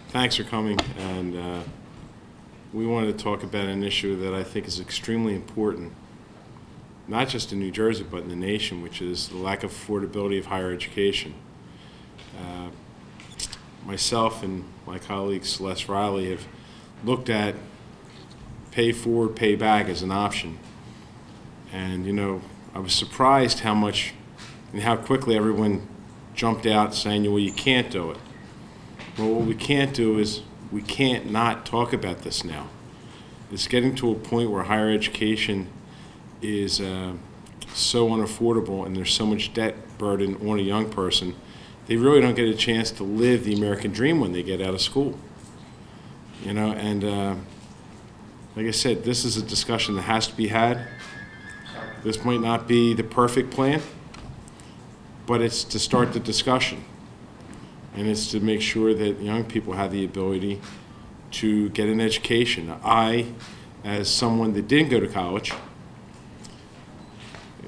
Thanks for coming, and we wanted to talk about an issue that I think is extremely important, not just in New Jersey, but in the nation, which is the lack of affordability of higher education. Myself and my colleague Celeste Riley have looked at pay forward, pay back as an option. And, you know, I was surprised how much and how quickly everyone jumped out saying, well, you can't do it. Well, what we can't do is we can't not talk about this now. It's getting to a point where higher education is so unaffordable and there's so much debt burden on a young person, they really don't get a chance to live the American dream when they get out of school. You know, and like I said, this is a discussion that has to be had. This might not be the perfect plan, but it's to start the discussion. And it's to make sure that young people have the ability to get an education. I, as someone that didn't go to college,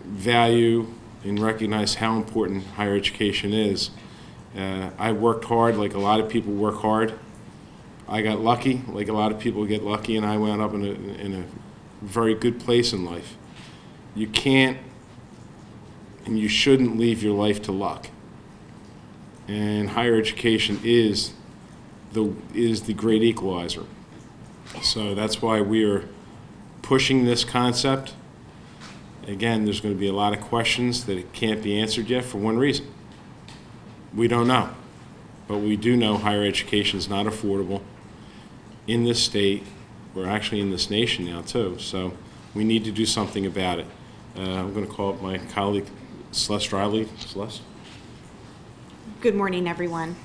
value and recognize how important higher education is. I worked hard, like a lot of people work hard. I got lucky, like a lot of people get lucky, and I wound up in a very good place in life. You can't and you shouldn't leave your life to luck. And higher education is the great equalizer. So that's why we are pushing this concept. Again, there's going to be a lot of questions that can't be answered yet for one reason. We don't know. But we do know higher education is not affordable in this state, or actually in this nation now too. So we need to do something about it. I'm going to call up my colleague, Celeste Riley. Celeste? Good morning, everyone.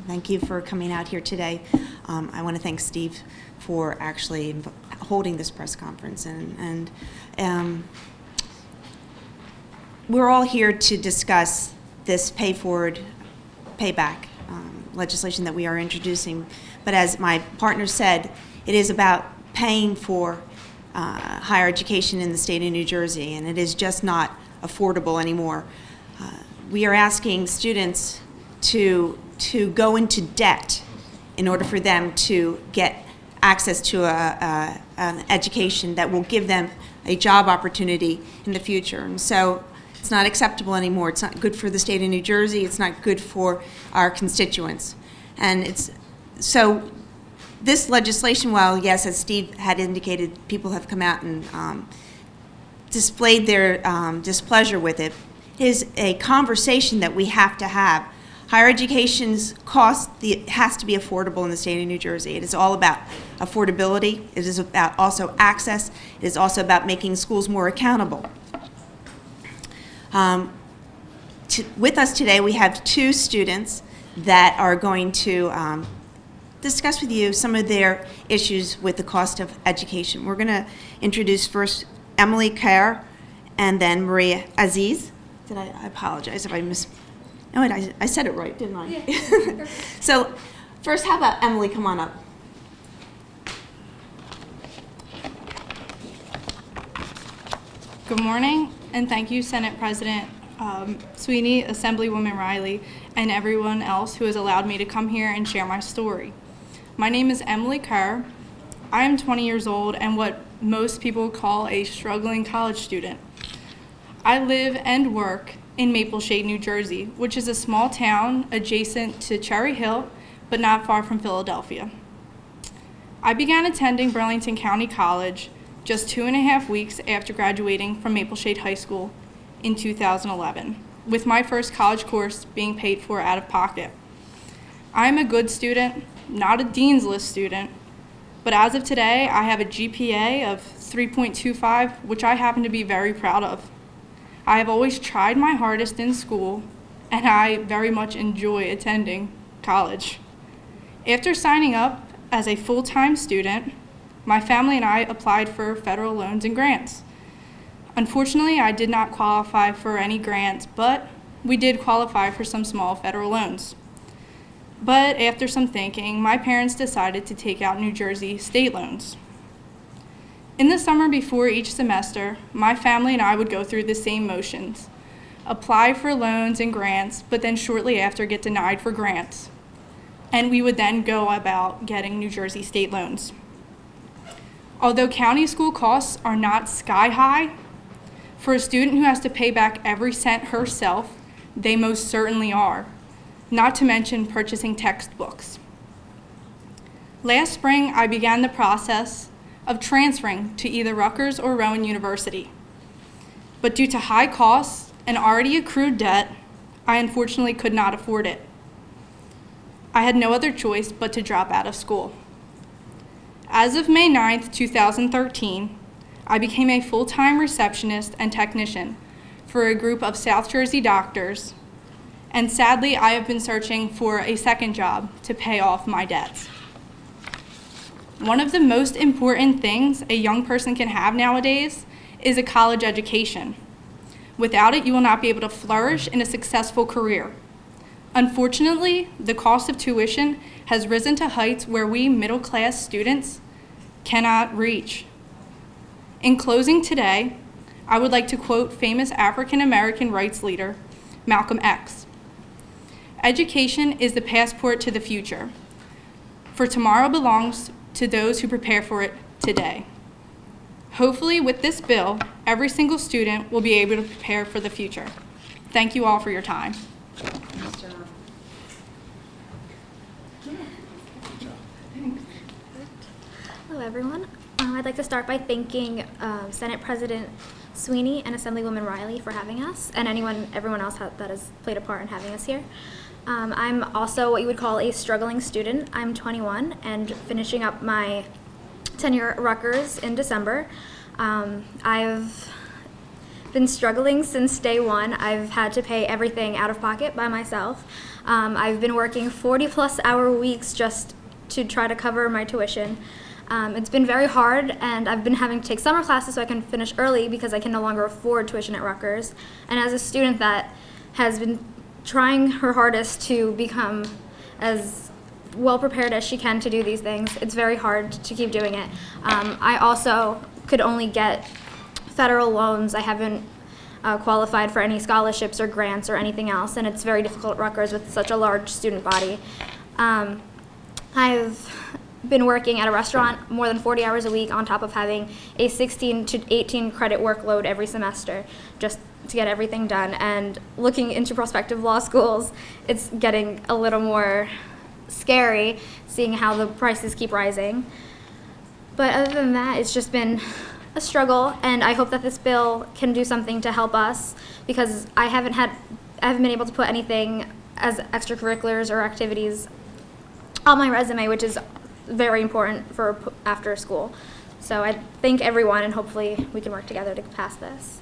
Thank you for coming out here today. I want to thank Steve for actually holding this press conference. And we're all here to discuss this pay forward, pay back legislation that we are introducing. But as my partner said, it is about paying for higher education in the state of New Jersey, and it is just not affordable anymore. We are asking students to go into debt in order for them to get access to an education that will give them a job opportunity in the future. And so it's not acceptable anymore. It's not good for the state of New Jersey. It's not good for our constituents. And so this legislation, while yes, as Steve had indicated, people have come out and displayed their displeasure with it, is a conversation that we have to have. Higher education's cost has to be affordable in the state of New Jersey. It is all about affordability. It is about also access. It is also about making schools more accountable. With us today, we have two students that are going to discuss with you some of their issues with the cost of education. We're going to introduce first Emily Kerr and then Maria Asiz. I apologize if I No, I said it right, didn't I? Yeah. So first, how about Emily, come on up. Good morning, and thank you, Senate President Sweeney, Assemblywoman Riley, and everyone else who has allowed me to come here and share my story. My name is Emily Kerr. I am 20 years old and what most people call a struggling college student. I live and work in Maple Shade, New Jersey, which is a small town adjacent to Cherry Hill, but not far from Philadelphia. I began attending Burlington County College just 2.5 weeks after graduating from Maple Shade High School in 2011, with my first college course being paid for out of pocket. I am a good student, not a Dean's List student, but as of today, I have a GPA of 3.25, which I happen to be very proud of. I have always tried my hardest in school, and I very much enjoy attending college. After signing up as a full-time student, my family and I applied for federal loans and grants. Unfortunately, I did not qualify for any grants, but we did qualify for some small federal loans. But after some thinking, my parents decided to take out New Jersey state loans. In the summer before each semester, my family and I would go through the same motions, apply for loans and grants, but then shortly after get denied for grants. and we would then go about getting New Jersey state loans. Although county school costs are not sky high, for a student who has to pay back every cent herself, they most certainly are, not to mention purchasing textbooks. Last spring, I began the process of transferring to either Rutgers or Rowan University. But due to high costs and already accrued debt, I unfortunately could not afford it. I had no other choice but to drop out of school. As of May 9th, 2013, I became a full-time receptionist and technician for a group of South Jersey doctors, and sadly, I have been searching for a second job to pay off my debts. One of the most important things a young person can have nowadays is a college education. Without it, you will not be able to flourish in a successful career. Unfortunately, the cost of tuition has risen to heights where we middle-class students cannot reach. In closing today, I would like to quote famous African-American rights leader, Malcolm X. "Education is the passport to the future, for tomorrow belongs to those who prepare for it today." Hopefully, with this bill, every single student will be able to prepare for the future. Thank you all for your time. Hello, everyone. I'd like to start by thanking Senate President Sweeney and Assemblywoman Riley for having us, and everyone else that has played a part in having us here. I'm also what you would call a struggling student. I'm 21 and finishing up my tenure at Rutgers in December. I've been struggling since day one. I've had to pay everything out of pocket by myself. I've been working 40-plus hour weeks just to try to cover my tuition. It's been very hard, and I've been having to take summer classes so I can finish early because I can no longer afford tuition at Rutgers. And as a student that has been trying her hardest to become as well prepared as she can to do these things, it's very hard to keep doing it. I also could only get federal loans. I haven't qualified for any scholarships or grants or anything else, and it's very difficult at Rutgers with such a large student body. I've been working at a restaurant more than 40 hours a week on top of having a 16 to 18 credit workload every semester just to get everything done. And looking into prospective law schools, it's getting a little more scary seeing how the prices keep rising. But other than that, it's just been a struggle, and I hope that this bill can do something to help us, because I haven't been able to put anything as extracurriculars or activities on my resume, which is very important for after school. So I thank everyone, and hopefully we can work together to pass this.